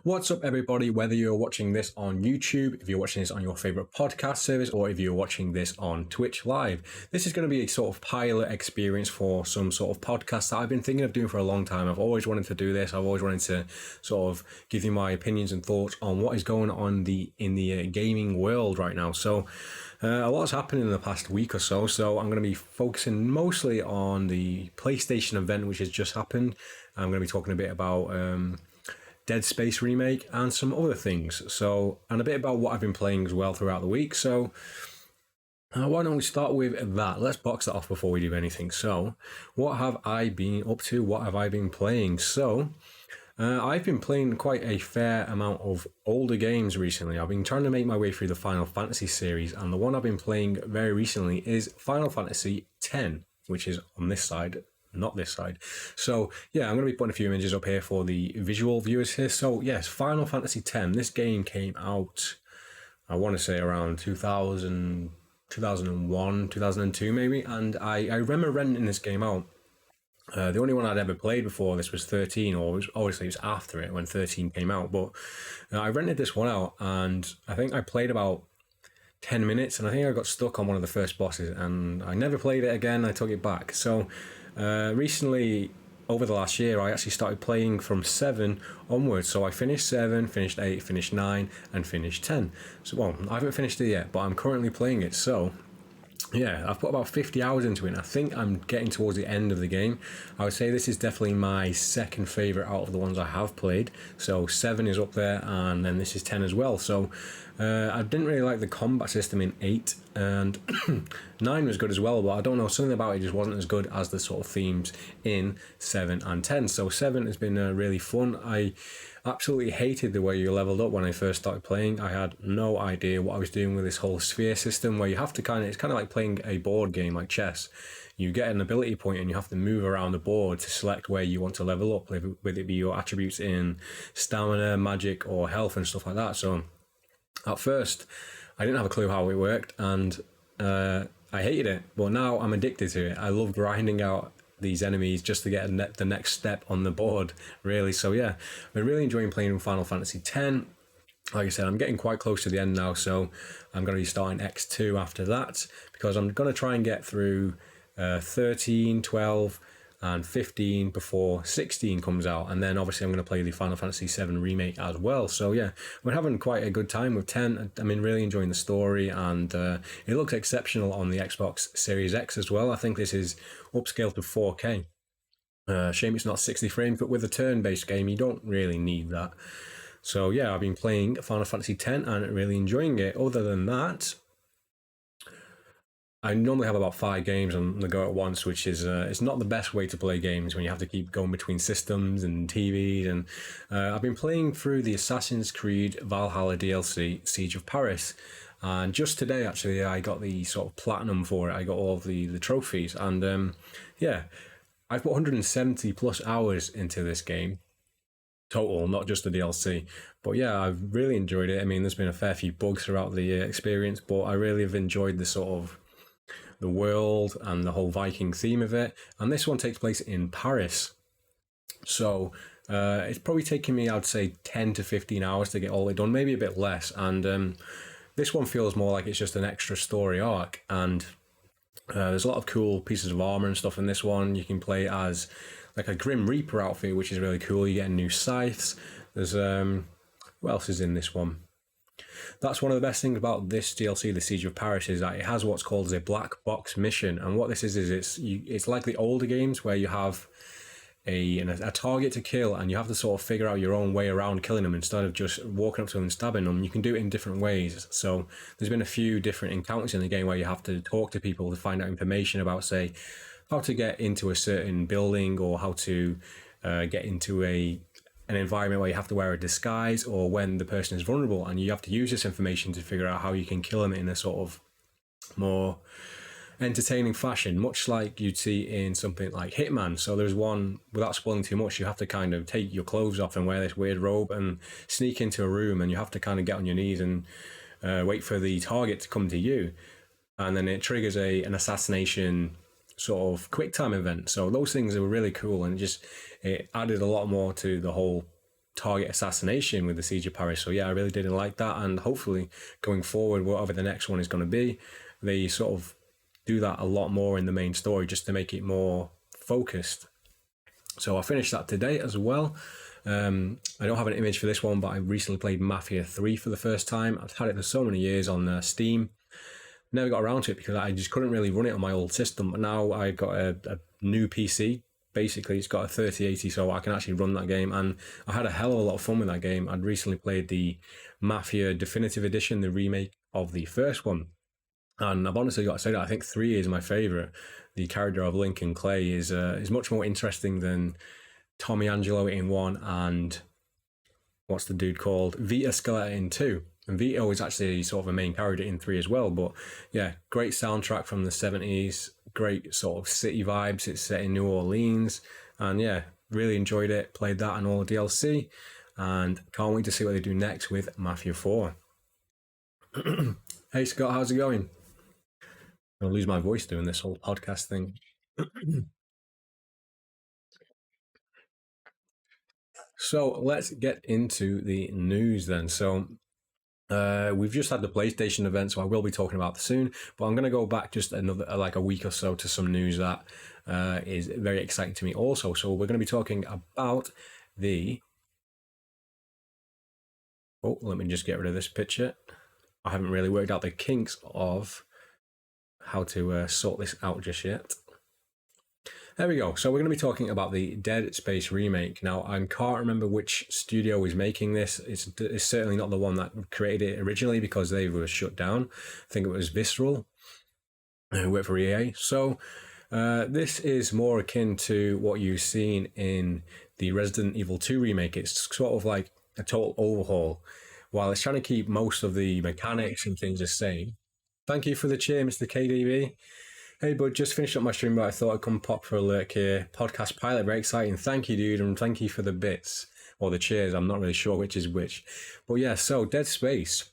What's up, everybody? Whether you're watching this on YouTube, if you're watching this on your favorite podcast service, or if you're watching this on Twitch Live, this is going to be a sort of pilot experience for some sort of podcast that I've been thinking of doing for a long time. I've always wanted to do this. I've always wanted to sort of give you my opinions and thoughts on what is going on in the gaming world right now. So, a lot's happened in the past week or so. So I'm going to be focusing mostly on the PlayStation event, which has just happened. I'm going to be talking a bit about Dead Space Remake and some other things. So, and a bit about what I've been playing as well throughout the week. So, why don't we start with that? Let's box that off before we do anything. So, what have I been up to? What have I been playing? So, I've been playing quite a fair amount of older games recently. I've been trying to make my way through the Final Fantasy series, and the one I've been playing very recently is Final Fantasy X, which is on this side, not this side. So yeah, I'm going to be putting a few images up here for the visual viewers here. So yes, Final Fantasy X. This game came out, I want to say around 2000, 2001, 2002 maybe. And I remember renting this game out. The only one I'd ever played before this was 13, or obviously it was after it when 13 came out. But I rented this one out, and I think I played about 10 minutes, and I think I got stuck on one of the first bosses, and I never played it again. I took it back. So recently, over the last year, I actually started playing from 7 onwards. So I finished 7, finished 8, finished 9, and finished 10. So, well, I haven't finished it yet, but I'm currently playing it. So, yeah, I've put about 50 hours into it, and I think I'm getting towards the end of the game. I would say this is definitely my second favourite out of the ones I have played. So 7 is up there, and then this is 10 as well. So I didn't really like the combat system in 8, and 9 was good as well, but I don't know, something about it just wasn't as good as the sort of themes in 7 and 10. So 7 has been really fun. I absolutely hated the way you leveled up when I first started playing. I had no idea what I was doing with this whole sphere system where you have to it's kind of like playing a board game like chess. You get an ability point and you have to move around the board to select where you want to level up, whether it be your attributes in stamina, magic, or health and stuff like that. So at first, I didn't have a clue how it worked, and I hated it. But now I'm addicted to it. I love grinding out these enemies just to get the next step on the board, really. So yeah, I've been really enjoying playing Final Fantasy X. Like I said, I'm getting quite close to the end now, so I'm going to be starting X2 after that, because I'm going to try and get through 13, 12, and 15 before 16 comes out, and then obviously I'm going to play the Final Fantasy VII Remake as well. So yeah, we're having quite a good time with 10. I mean, really enjoying the story, and it looks exceptional on the Xbox Series X as well. I think this is upscaled to 4K. Shame it's not 60 frames, but with a turn-based game, you don't really need that. So yeah, I've been playing Final Fantasy X and really enjoying it. Other than that, I normally have about 5 games on the go at once, which is it's not the best way to play games when you have to keep going between systems and TVs. And I've been playing through the Assassin's Creed Valhalla DLC, Siege of Paris. And just today, actually, I got the sort of platinum for it. I got all of the trophies. And yeah, I've put 170 plus hours into this game total, not just the DLC. But yeah, I've really enjoyed it. I mean, there's been a fair few bugs throughout the experience, but I really have enjoyed the sort of the world and the whole Viking theme of it. And this one takes place in Paris. So it's probably taken me, I'd say, 10 to 15 hours to get all it done, maybe a bit less. And this one feels more like it's just an extra story arc. And there's a lot of cool pieces of armor and stuff in this one. You can play as like a Grim Reaper outfit, which is really cool. You get new scythes. There's what else is in this one? That's one of the best things about this DLC, the Siege of Paris, is that it has what's called as a black box mission. And what this is it's like the older games where you have a target to kill, and you have to sort of figure out your own way around killing them instead of just walking up to them and stabbing them. You can do it in different ways. So there's been a few different encounters in the game where you have to talk to people to find out information about, say, how to get into a certain building, or how to get into an environment where you have to wear a disguise, or when the person is vulnerable, and you have to use this information to figure out how you can kill them in a sort of more entertaining fashion, much like you'd see in something like Hitman. So there's one, without spoiling too much, you have to kind of take your clothes off and wear this weird robe and sneak into a room, and you have to kind of get on your knees and wait for the target to come to you, and then it triggers an assassination sort of quick time event. So those things are really cool, and it added a lot more to the whole target assassination with the Siege of Paris. So yeah, I really didn't like that, and hopefully going forward, whatever the next one is going to be, they sort of do that a lot more in the main story just to make it more focused. So I finished that today as well. I don't have an image for this one, but I recently played Mafia 3 for the first time. I've had it for so many years on Steam. Never got around to it because I just couldn't really run it on my old system. But now I got a new PC. Basically, it's got a 3080, so I can actually run that game. And I had a hell of a lot of fun with that game. I'd recently played the Mafia Definitive Edition, the remake of the first one. And I've honestly got to say that I think 3 is my favourite. The character of Lincoln Clay is much more interesting than Tommy Angelo in 1 and what's the dude called? Vito Scaletta in 2. And Vito is actually sort of a main character in 3 as well. But yeah, great soundtrack from the 70s, great sort of city vibes. It's set in New Orleans. And yeah, really enjoyed it. Played that and all the DLC. And can't wait to see what they do next with Mafia 4. Hey Scott, how's it going? I'm gonna lose my voice doing this whole podcast thing. So let's get into the news then. So we've just had the PlayStation event, so I will be talking about that soon. But I'm going to go back just another like a week or so to some news that is very exciting to me also. So we're going to be talking about the. Oh, let me just get rid of this picture. I haven't really worked out the kinks of how to sort this out just yet. There we go. So we're going to be talking about the Dead Space remake. Now, I can't remember which studio is making this. It's certainly not the one that created it originally because they were shut down. I think it was Visceral, who worked for EA. So this is more akin to what you've seen in the Resident Evil 2 remake. It's sort of like a total overhaul. While it's trying to keep most of the mechanics and things the same. Thank you for the cheer, Mr. KDB. Hey, bud, just finished up my stream, but I thought I'd come pop for a lurk here. Podcast pilot, very exciting. Thank you, dude, and thank you for the bits or the cheers. I'm not really sure which is which. But yeah, so Dead Space.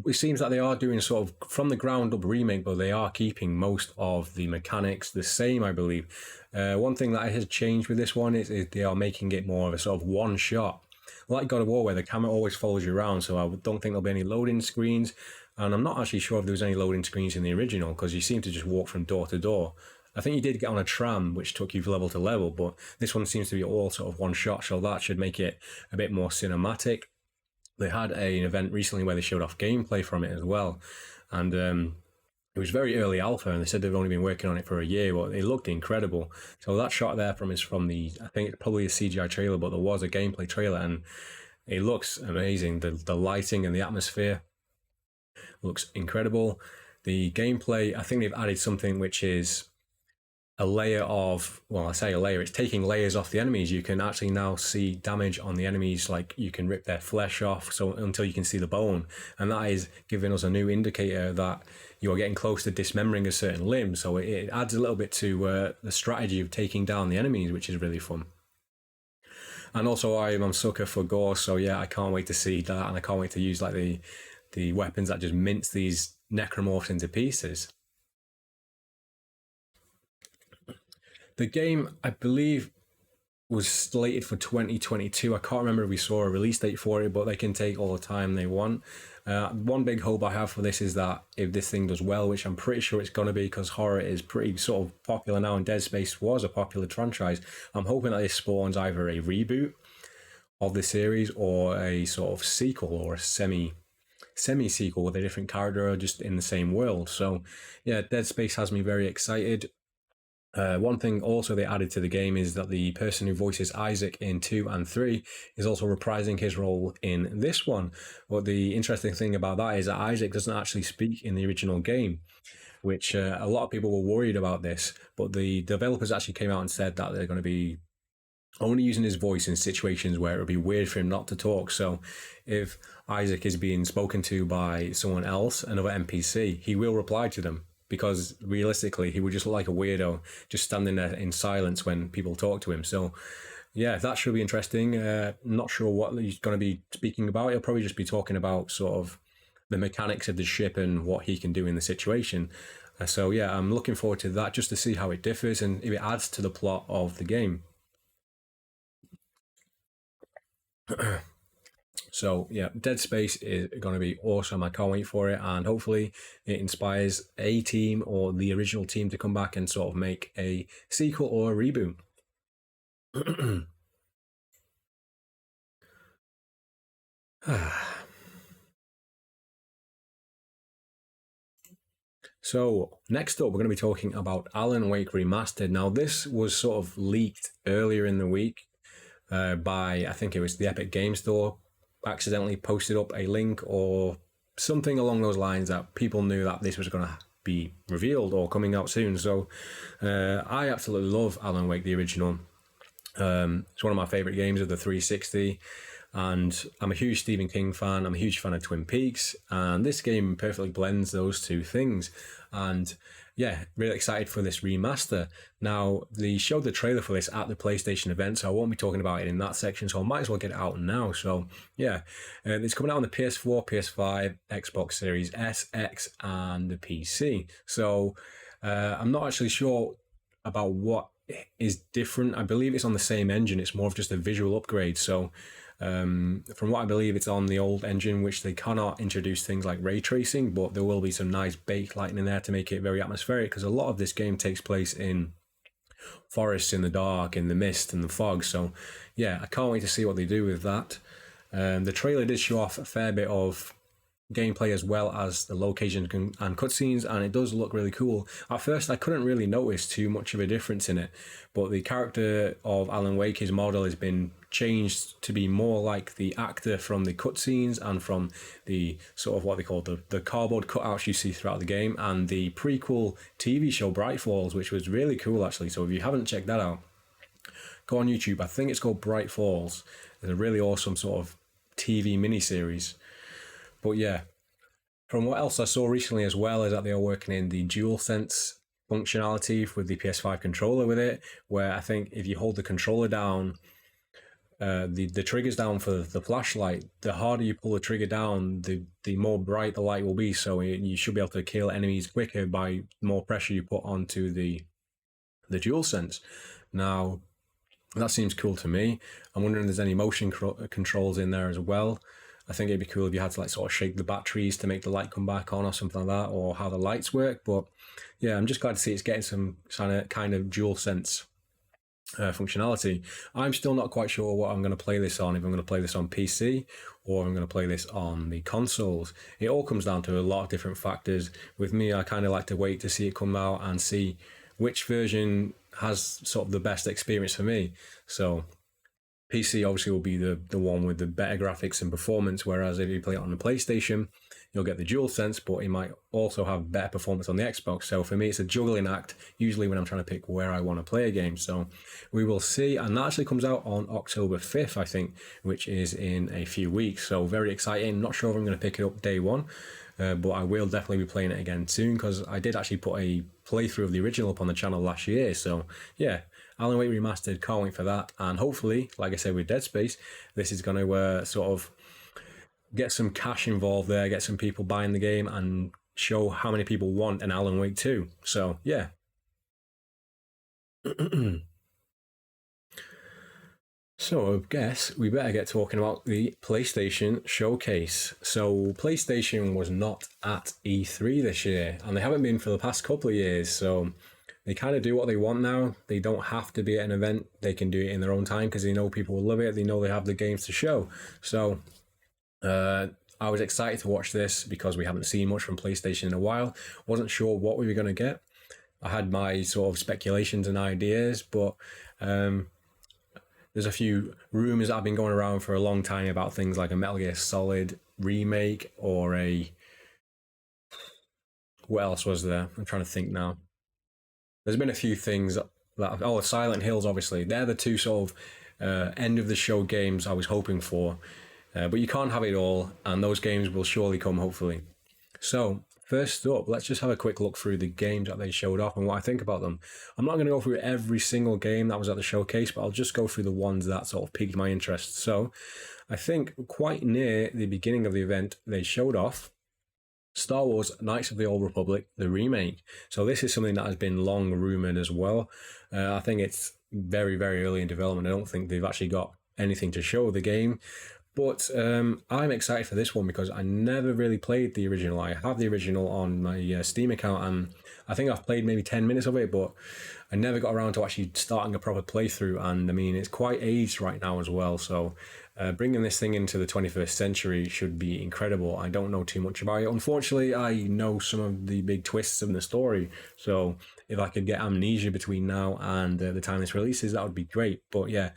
It seems like they are doing sort of from the ground up remake, but they are keeping most of the mechanics the same, I believe. One thing that has changed with this one is they are making it more of a sort of one shot. Like God of War, where the camera always follows you around, so I don't think there'll be any loading screens. And I'm not actually sure if there was any loading screens in the original because you seem to just walk from door to door. I think you did get on a tram, which took you level to level, but this one seems to be all sort of one shot, so that should make it a bit more cinematic. They had an event recently where they showed off gameplay from it as well. And it was very early alpha, and they said they've only been working on it for a year, but it looked incredible. So that shot there is from the, I think it's probably a CGI trailer, but there was a gameplay trailer, and it looks amazing. The lighting and the atmosphere looks incredible. The gameplay, I think they've added something which is a layer of, well, I say a layer, it's taking layers off the enemies. You can actually now see damage on the enemies, like you can rip their flesh off so until you can see the bone. And that is giving us a new indicator that you're getting close to dismembering a certain limb. So it adds a little bit to the strategy of taking down the enemies, which is really fun. And also I'm a sucker for gore, so yeah, I can't wait to see that, and I can't wait to use like the weapons that just mince these necromorphs into pieces. The game, I believe, was slated for 2022. I can't remember if we saw a release date for it, but they can take all the time they want. One big hope I have for this is that if this thing does well, which I'm pretty sure it's going to be because horror is pretty sort of popular now and Dead Space was a popular franchise, I'm hoping that this spawns either a reboot of the series or a sort of sequel or a semi-sequel with a different character or just in the same world. So yeah, Dead Space has me very excited. One thing also they added to the game is that the person who voices Isaac in 2 and 3 is also reprising his role in this one. But the interesting thing about that is that Isaac doesn't actually speak in the original game, which a lot of people were worried about this. But the developers actually came out and said that they're going to be only using his voice in situations where it would be weird for him not to talk. So if Isaac is being spoken to by someone else, another NPC, he will reply to them. Because realistically, he would just look like a weirdo, just standing there in silence when people talk to him. So, yeah, that should be interesting. Not sure what he's going to be speaking about. He'll probably just be talking about sort of the mechanics of the ship and what he can do in the situation. So, yeah, I'm looking forward to that just to see how it differs and if it adds to the plot of the game. So yeah, Dead Space is going to be awesome. I can't wait for it, and hopefully it inspires a team or the original team to come back and sort of make a sequel or a reboot. So next up, we're going to be talking about Alan Wake Remastered. Now, this was sort of leaked earlier in the week by, I think it was the Epic Game Store, accidentally posted up a link or something along those lines that people knew that this was going to be revealed or coming out soon. So I absolutely love Alan Wake, the original. It's one of my favorite games of the 360. And I'm a huge Stephen King fan. I'm a huge fan of Twin Peaks. And this game perfectly blends those two things. And yeah, really excited for this remaster. Now, they showed the trailer for this at the PlayStation event, so I won't be talking about it in that section, so I might as well get it out now. So yeah, it's coming out on the PS4, PS5, Xbox Series S, X, and the PC. So I'm not actually sure about what is different. I believe it's on the same engine. It's more of just a visual upgrade. So from what I believe, it's on the old engine, which they cannot introduce things like ray tracing, but there will be some nice baked lighting in there to make it very atmospheric, because a lot of this game takes place in forests, in the dark, in the mist and the fog. So yeah, I can't wait to see what they do with that. The trailer did show off a fair bit of gameplay as well as the locations and cutscenes, and it does look really cool. At first, I couldn't really notice too much of a difference in it, but the character of Alan Wake, his model, has been changed to be more like the actor from the cutscenes and from the sort of what they call the cardboard cutouts you see throughout the game, and the prequel TV show Bright Falls, which was really cool actually. So if you haven't checked that out, go on YouTube. I think it's called Bright Falls. It's a really awesome sort of TV miniseries. But yeah, from what else I saw recently as well is that they are working in the DualSense functionality with the PS5 controller with it, where I think if you hold the controller down, the triggers down for the flashlight, the harder you pull the trigger down, the more bright the light will be. So you should be able to kill enemies quicker by more pressure you put onto the DualSense. Now, that seems cool to me. I'm wondering if there's any motion controls in there as well. I think it'd be cool if you had to like sort of shake the batteries to make the light come back on or something like that, or how the lights work. But yeah, I'm just glad to see it's getting some kind of dual sense functionality. I'm still not quite sure what I'm going to play this on, if I'm going to play this on PC or if I'm going to play this on the consoles. It all comes down to a lot of different factors. With me, I kind of like to wait to see it come out and see which version has sort of the best experience for me. So PC obviously will be the one with the better graphics and performance, whereas if you play it on the PlayStation, you'll get the DualSense, but it might also have better performance on the Xbox. So for me, it's a juggling act, usually when I'm trying to pick where I want to play a game. So we will see. And that actually comes out on October 5th, I think, which is in a few weeks. So very exciting. Not sure if I'm going to pick it up day one, but I will definitely be playing it again soon, because I did actually put a playthrough of the original up on the channel last year. So yeah, Alan Wake Remastered, can't wait for that. And hopefully, like I said with Dead Space, this is going to sort of get some cash involved there, get some people buying the game, and show how many people want an Alan Wake 2. So yeah. So I guess we better get talking about the PlayStation Showcase. So PlayStation was not at E3 this year, and they haven't been for the past couple of years. So they kind of do what they want now. They don't have to be at an event. They can do it in their own time because they know people will love it. They know they have the games to show. So I was excited to watch this because we haven't seen much from PlayStation in a while. Wasn't sure what we were going to get. I had my sort of speculations and ideas, but there's a few rumors that have been going around for a long time about things like a Metal Gear Solid remake or a... What else was there? I'm trying to think now. There's been a few things that... Oh, Silent Hills, obviously. They're the two sort of end of the show games I was hoping for. But you can't have it all, and those games will surely come, hopefully. So, first up, let's just have a quick look through the games that they showed off and what I think about them. I'm not going to go through every single game that was at the showcase, but I'll just go through the ones that sort of piqued my interest. So, I think quite near the beginning of the event, they showed off Star Wars Knights of the Old Republic, the remake. So this is something that has been long rumoured as well. I think it's very, very early in development. I don't think they've actually got anything to show the game. But I'm excited for this one because I never really played the original. I have the original on my Steam account, and I think I've played maybe 10 minutes of it, but I never got around to actually starting a proper playthrough. And I mean, it's quite aged right now as well. So bringing this thing into the 21st century should be incredible. I don't know too much about it. Unfortunately, I know some of the big twists in the story. So if I could get amnesia between now and the time this releases, that would be great. But yeah,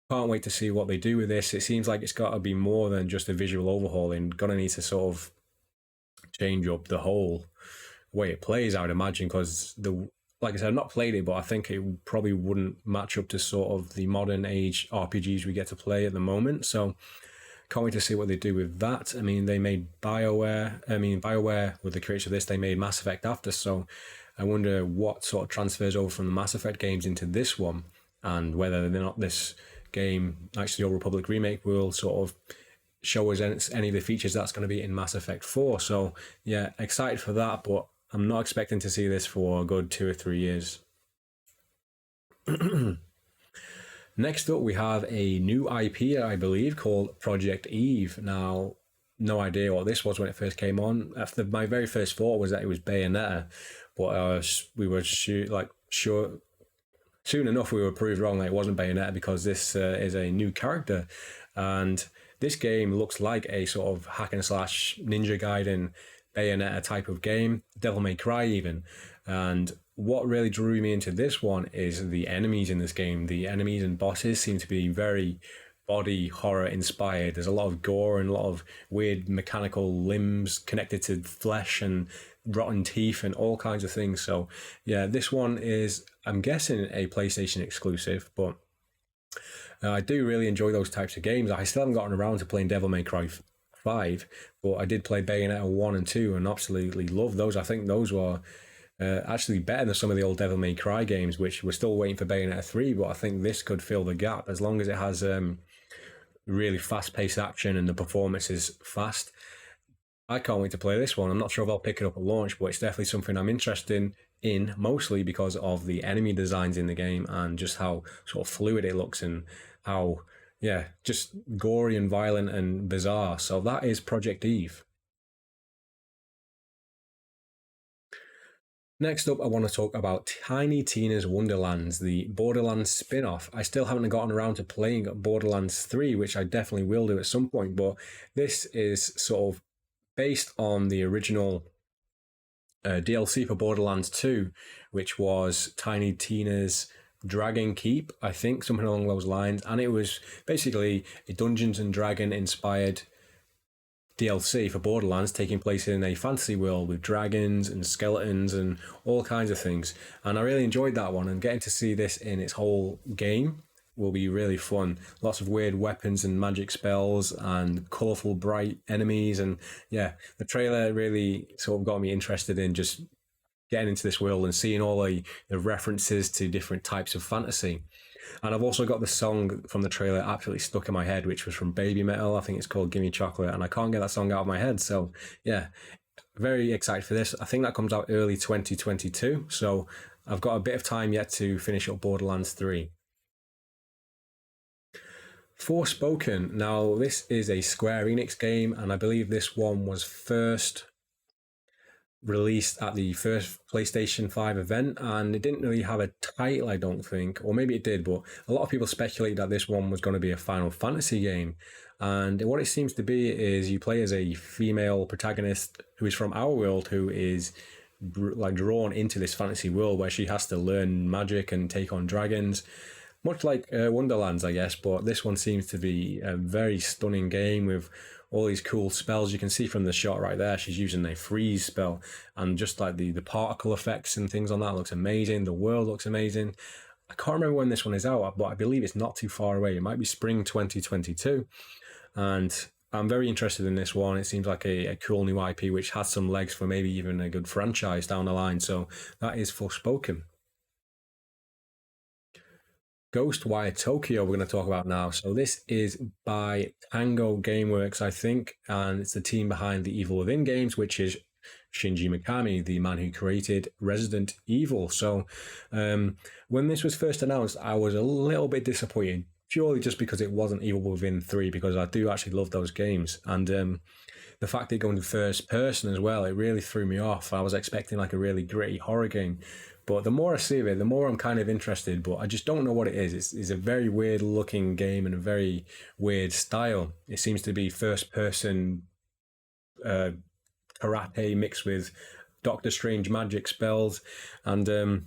can't wait to see what they do with this. It seems like it's got to be more than just a visual overhaul, and gonna need to sort of change up the whole way it plays, I would imagine, because the like I said, I've not played it, but I think it probably wouldn't match up to sort of the modern age RPGs we get to play at the moment. So can't wait to see what they do with that. I mean, they made BioWare with the creators of this, they made Mass Effect after, so I wonder what sort of transfers over from the Mass Effect games into this one, and whether they're not this game, actually Old Republic Remake, will sort of show us any of the features that's going to be in Mass Effect 4. So yeah, excited for that, but I'm not expecting to see this for a good 2 or 3 years. Next up, we have a new IP, I believe, called Project Eve. Now, no idea what this was when it first came on. My very first thought was that it was Bayonetta, but we were sure. Soon enough, we were proved wrong that it wasn't Bayonetta, because this is a new character, and this game looks like a sort of hack and slash Ninja Gaiden Bayonetta type of game, Devil May Cry even. And what really drew me into this one is the enemies in this game. The enemies and bosses seem to be very body horror inspired. There's a lot of gore and a lot of weird mechanical limbs connected to flesh and rotten teeth and all kinds of things. So yeah, this one is, I'm guessing, a PlayStation exclusive, but I do really enjoy those types of games. I still haven't gotten around to playing Devil May Cry 5, but I did play Bayonetta 1 and 2 and absolutely love those. I think those were actually better than some of the old Devil May Cry games, which we're still waiting for Bayonetta 3, but I think this could fill the gap as long as it has really fast-paced action and the performance is fast. I can't wait to play this one. I'm not sure if I'll pick it up at launch, but it's definitely something I'm interested in, mostly because of the enemy designs in the game and just how sort of fluid it looks and how, yeah, just gory and violent and bizarre. So that is Project Eve. Next up, I want to talk about Tiny Tina's Wonderlands, the Borderlands spin-off. I still haven't gotten around to playing Borderlands 3, which I definitely will do at some point, but this is sort of based on the original DLC for Borderlands 2, which was Tiny Tina's Dragon Keep, I think, something along those lines. And it was basically a Dungeons and Dragon inspired DLC for Borderlands, taking place in a fantasy world with dragons and skeletons and all kinds of things. And I really enjoyed that one, and getting to see this in its whole game will be really fun. Lots of weird weapons and magic spells and colourful, bright enemies. And yeah, the trailer really sort of got me interested in just getting into this world and seeing all the references to different types of fantasy. And I've also got the song from the trailer absolutely stuck in my head, which was from Baby Metal. I think it's called Gimme Chocolate, and I can't get that song out of my head. So yeah, very excited for this. I think that comes out early 2022. So I've got a bit of time yet to finish up Borderlands 3. Forspoken. Now, this is a Square Enix game, and I believe this one was first released at the first PlayStation 5 event, and it didn't really have a title, I don't think, or maybe it did, but a lot of people speculate that this one was going to be a Final Fantasy game. And what it seems to be is you play as a female protagonist who is from our world, who is like drawn into this fantasy world where she has to learn magic and take on dragons, much like Wonderlands, I guess. But this one seems to be a very stunning game with all these cool spells. You can see from the shot right there, she's using a freeze spell, and just like the particle effects and things on that looks amazing. The world looks amazing. I can't remember when this one is out, but I believe it's not too far away. It might be spring 2022. And I'm very interested in this one. It seems like a cool new IP, which has some legs for maybe even a good franchise down the line. So that is Forspoken. Ghostwire Tokyo we're going to talk about now. So this is by Tango Gameworks, I think, and it's the team behind the Evil Within games, which is Shinji Mikami, the man who created Resident Evil. So when this was first announced, I was a little bit disappointed purely just because it wasn't Evil Within 3, because I do actually love those games. And the fact that it going to first person as well, it really threw me off. I was expecting like a really gritty horror game. But the more I see of it, the more I'm kind of interested, but I just don't know what it is. It's a very weird looking game and a very weird style. It seems to be first person uh, karate mixed with Doctor Strange magic spells. And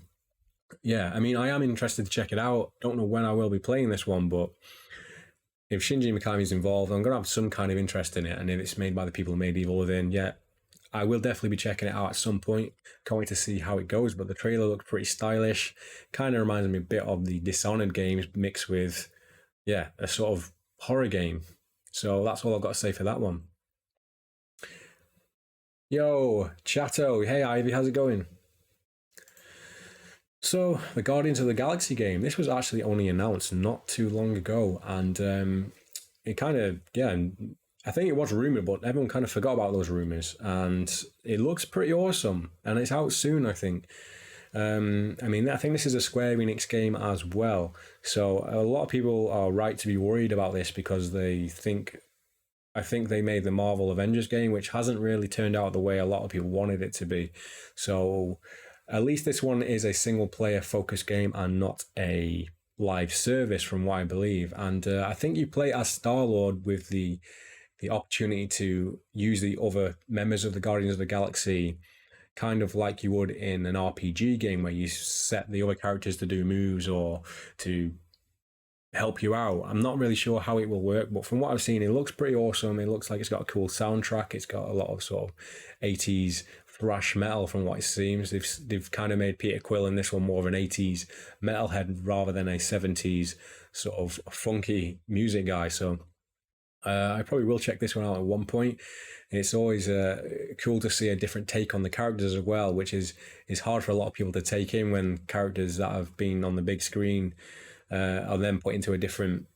yeah, I mean, I am interested to check it out. Don't know when I will be playing this one, but if Shinji Mikami's involved, I'm going to have some kind of interest in it. And if it's made by the people who made Evil Within, yeah, I will definitely be checking it out at some point. Can't wait to see how it goes. But the trailer looked pretty stylish. Kind of reminds me a bit of the Dishonored games mixed with, yeah, a sort of horror game. So that's all I've got to say for that one. Yo, Chato. Hey, Ivy, how's it going? So, the Guardians of the Galaxy game, this was actually only announced not too long ago. And it kind of, yeah, I think it was rumored, but everyone kind of forgot about those rumors. And it looks pretty awesome. And it's out soon, I think. I mean, I think this is a Square Enix game as well. So, a lot of people are right to be worried about this because I think they made the Marvel Avengers game, which hasn't really turned out the way a lot of people wanted it to be. So, at least this one is a single player focused game and not a live service, from what I believe. And I think you play as Star Lord with the opportunity to use the other members of the Guardians of the Galaxy, kind of like you would in an RPG game where you set the other characters to do moves or to help you out. I'm not really sure how it will work, but from what I've seen, it looks pretty awesome. It looks like it's got a cool soundtrack. It's got a lot of sort of 80s thrash metal from what it seems. They've kind of made Peter Quill in this one more of an 80s metalhead rather than a 70s sort of funky music guy. So I probably will check this one out at one point. It's always cool to see a different take on the characters as well, which is hard for a lot of people to take in when characters that have been on the big screen are then put into a different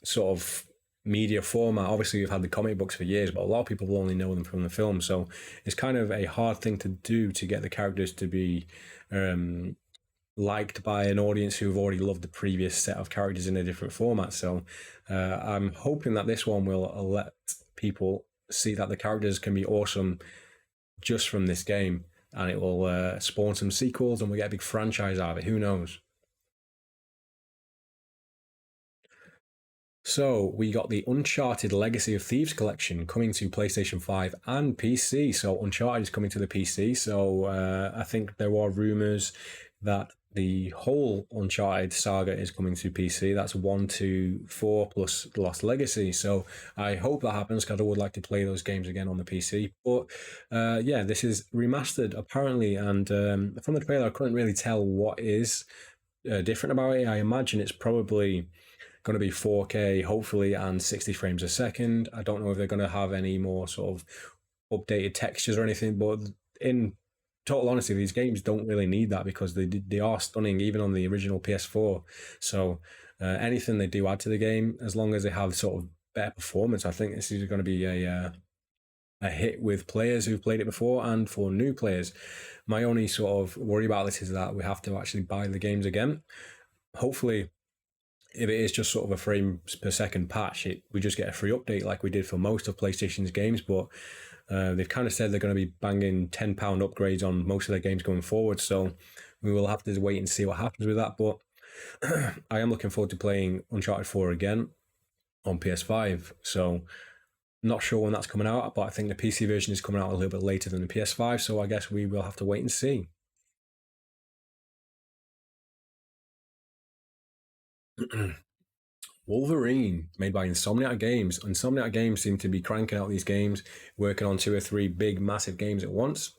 sort of media format. Obviously, we've had the comic books for years, but a lot of people will only know them from the film. So it's kind of a hard thing to do to get the characters to be liked by an audience who've already loved the previous set of characters in a different format. So I'm hoping that this one will let people see that the characters can be awesome just from this game, and it will spawn some sequels and we'll get a big franchise out of it. Who knows? So we got the Uncharted Legacy of Thieves collection coming to PlayStation 5 and PC. So Uncharted is coming to the PC. So I think there are rumors that the whole Uncharted saga is coming to PC. That's 1, 2, 4 plus Lost Legacy. So I hope that happens because I would like to play those games again on the PC. But yeah, this is remastered apparently. And from the trailer, I couldn't really tell what is different about it. I imagine it's probably going to be 4K, hopefully, and 60 frames a second. I don't know if they're going to have any more sort of updated textures or anything, but in total honesty, these games don't really need that because they are stunning even on the original PS4. So anything they do add to the game, as long as they have sort of better performance, I think this is going to be a hit with players who've played it before and for new players. My only sort of worry about this is that we have to actually buy the games again. Hopefully, if it is just sort of a frames per second patch, we just get a free update like we did for most of PlayStation's games. But they've kind of said they're going to be banging £10 upgrades on most of their games going forward. So we will have to wait and see what happens with that. But I am looking forward to playing Uncharted 4 again on PS5. So not sure when that's coming out, but I think the PC version is coming out a little bit later than the PS5. So I guess we will have to wait and see. Wolverine, made by Insomniac Games. Insomniac Games seem to be cranking out these games, working on 2 or 3 big, massive games at once.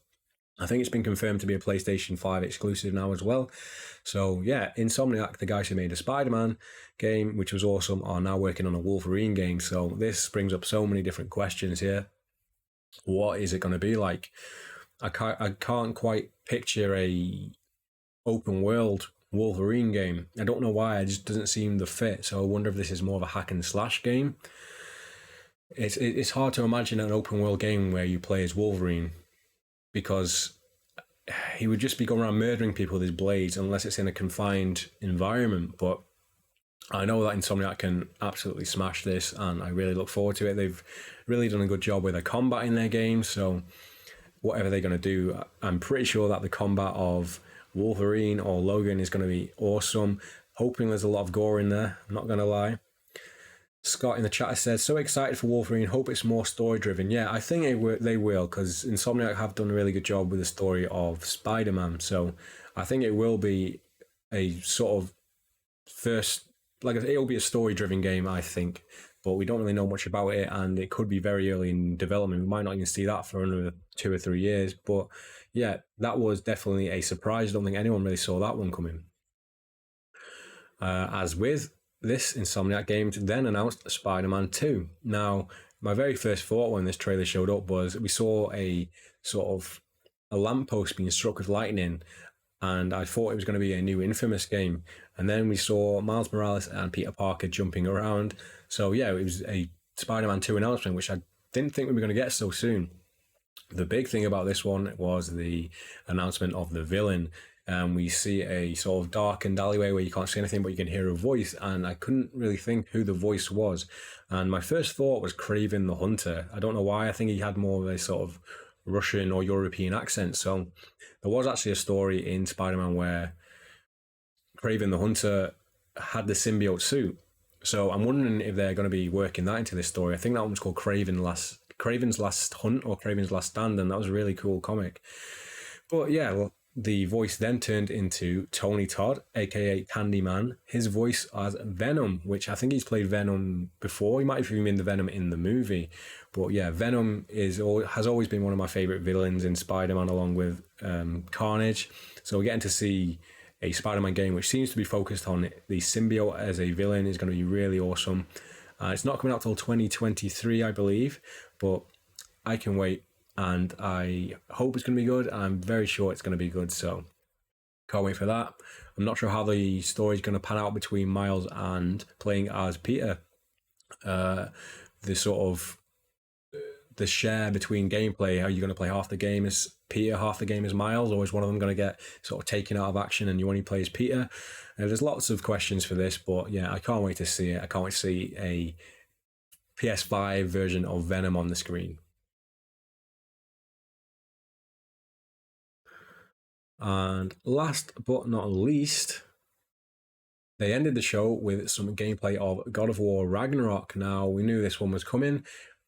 I think it's been confirmed to be a PlayStation 5 exclusive now as well. So, yeah, Insomniac, the guys who made a Spider Man game, which was awesome, are now working on a Wolverine game. So, this brings up so many different questions here. What is it going to be like? I can't quite picture a open world Wolverine game. I don't know why, it just doesn't seem the fit. So I wonder if this is more of a hack and slash game. It's hard to imagine an open world game where you play as Wolverine because he would just be going around murdering people with his blades unless it's in a confined environment. But I know that Insomniac can absolutely smash this, and I really look forward to it. They've really done a good job with the combat in their game, so whatever they're going to do, I'm pretty sure that the combat of Wolverine or Logan is going to be awesome. Hoping there's a lot of gore in there, I'm not going to lie. Scott in the chat says, so excited for Wolverine, hope it's more story driven. Yeah, I think they will, because Insomniac have done a really good job with the story of Spider-Man, so I think it will be a sort of first, like it'll be a story driven game, I think, but we don't really know much about it, and it could be very early in development. We might not even see that for another 2 or 3 years, but yeah, that was definitely a surprise. I don't think anyone really saw that one coming. As with this, Insomniac Games then announced Spider-Man 2. Now, my very first thought when this trailer showed up was we saw a sort of a lamppost being struck with lightning, and I thought it was going to be a new Infamous game. And then we saw Miles Morales and Peter Parker jumping around. So yeah, it was a Spider-Man 2 announcement, which I didn't think we were going to get so soon. The big thing about this one was the announcement of the villain. We see a sort of darkened alleyway where you can't see anything, but you can hear a voice, and I couldn't really think who the voice was. And my first thought was Kraven the Hunter. I don't know why. I think he had more of a sort of Russian or European accent. So there was actually a story in Spider-Man where Kraven the Hunter had the symbiote suit. So I'm wondering if they're going to be working that into this story. I think that one was called Kraven's Last Hunt or Kraven's Last Stand, and that was a really cool comic. But yeah, well, the voice then turned into Tony Todd, aka Candyman. His voice as Venom, which I think he's played Venom before. He might have even been the Venom in the movie. But yeah, Venom has always been one of my favorite villains in Spider-Man, along with Carnage. So we're getting to see a Spider-Man game which seems to be focused on the symbiote as a villain is going to be really awesome. It's not coming out till 2023, I believe, but I can wait, and I hope it's going to be good. I'm very sure it's going to be good, so can't wait for that. I'm not sure how the story is going to pan out between Miles and playing as Peter. The sort of the share between gameplay, are you going to play half the game as Peter, half the game as Miles, or is one of them going to get sort of taken out of action and you only play as Peter? There's lots of questions for this, but yeah, I can't wait to see it. I can't wait to see a PS5 version of Venom on the screen. And last but not least, they ended the show with some gameplay of God of War Ragnarok. Now, we knew this one was coming.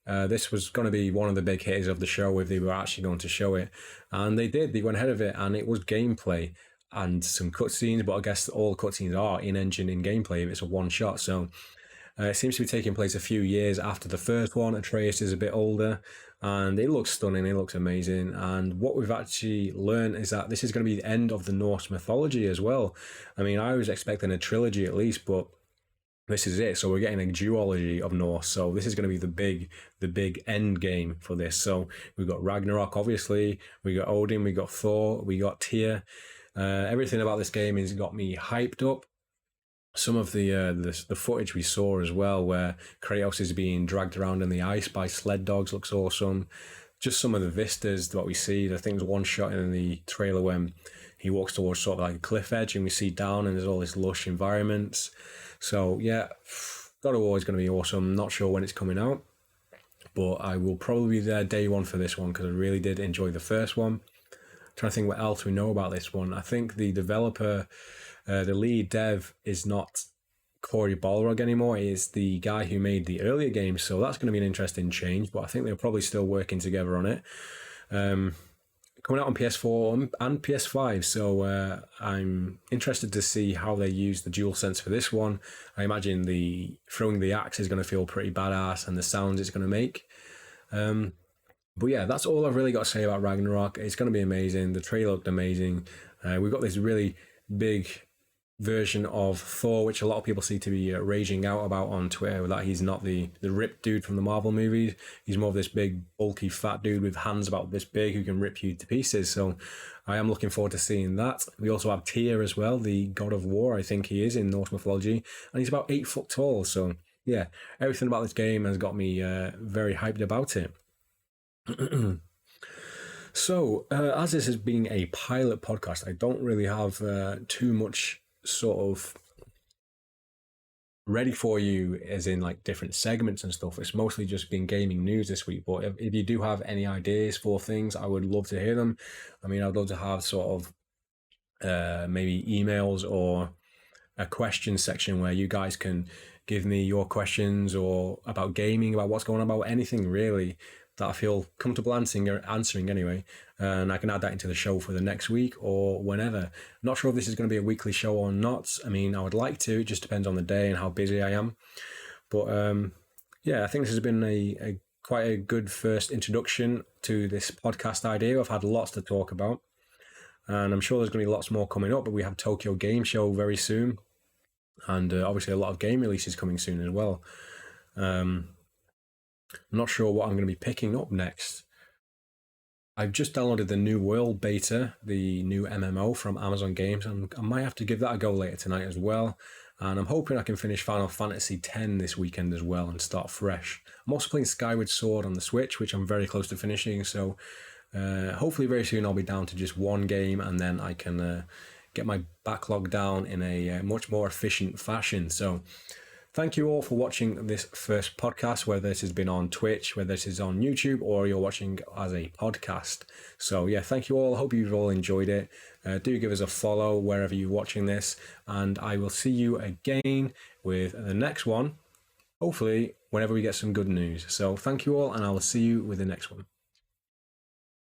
This was going to be one of the big hitters of the show if they were actually going to show it. And they did. They went ahead of it, and it was gameplay and some cutscenes, but I guess all cutscenes are in-engine in gameplay if it's a one-shot. So it seems to be taking place a few years after the first one. Atreus is a bit older, and it looks stunning. It looks amazing. And what we've actually learned is that this is going to be the end of the Norse mythology as well. I mean, I was expecting a trilogy at least, but this is it. So we're getting a duology of Norse. So this is going to be the big end game for this. So we've got Ragnarok, obviously. We got Odin. We got Thor. We got Tyr. Everything about this game has got me hyped up. Some of the footage we saw as well, where Kratos is being dragged around in the ice by sled dogs, looks awesome. Just some of the vistas that we see. I think there's one shot in the trailer when he walks towards sort of like a cliff edge, and we see down, and there's all this lush environments. So yeah, God of War is going to be awesome. Not sure when it's coming out, but I will probably be there day one for this one because I really did enjoy the first one. I'm trying to think what else we know about this one. I think the developer, the lead dev, is not Cory Balrog anymore. He is the guy who made the earlier games, so that's going to be an interesting change, but I think they're probably still working together on it. Coming out on PS4 and PS5, so I'm interested to see how they use the DualSense for this one. I imagine the throwing the axe is going to feel pretty badass, and the sounds it's going to make. But yeah, that's all I've really got to say about Ragnarok. It's going to be amazing. The trailer looked amazing. We've got this really big version of Thor, which a lot of people seem to be raging out about on Twitter, that he's not the ripped dude from the Marvel movies. He's more of this big, bulky, fat dude with hands about this big who can rip you to pieces. So I am looking forward to seeing that. We also have Tyr as well, the god of war, I think he is in Norse mythology, and he's about 8 foot tall. So yeah, everything about this game has got me very hyped about it. So, as this is being a pilot podcast, I don't really have too much sort of ready for you, as in like different segments and stuff. It's mostly just been gaming news this week. But if you do have any ideas for things, I would love to hear them. I mean, I'd love to have sort of maybe emails or a question section where you guys can give me your questions or about gaming, about what's going on, about anything really that I feel comfortable answering anyway. And I can add that into the show for the next week or whenever. Not sure if this is going to be a weekly show or not. I mean, I would like to. It just depends on the day and how busy I am. But yeah, I think this has been a quite a good first introduction to this podcast idea. I've had lots to talk about. And I'm sure there's going to be lots more coming up, but we have Tokyo Game Show very soon. And obviously a lot of game releases coming soon as well. I'm not sure what I'm going to be picking up next. I've just downloaded the New World beta, the new MMO from Amazon Games, and I might have to give that a go later tonight as well. And I'm hoping I can finish Final Fantasy X this weekend as well and start fresh. I'm also playing Skyward Sword on the Switch, which I'm very close to finishing. So hopefully very soon I'll be down to just one game, and then I can get my backlog down in a much more efficient fashion. So thank you all for watching this first podcast, whether this has been on Twitch, whether this is on YouTube, or you're watching as a podcast. So yeah, thank you all. Hope you've all enjoyed it. Do give us a follow wherever you're watching this, and I will see you again with the next one, hopefully whenever we get some good news. So thank you all, and I will see you with the next one.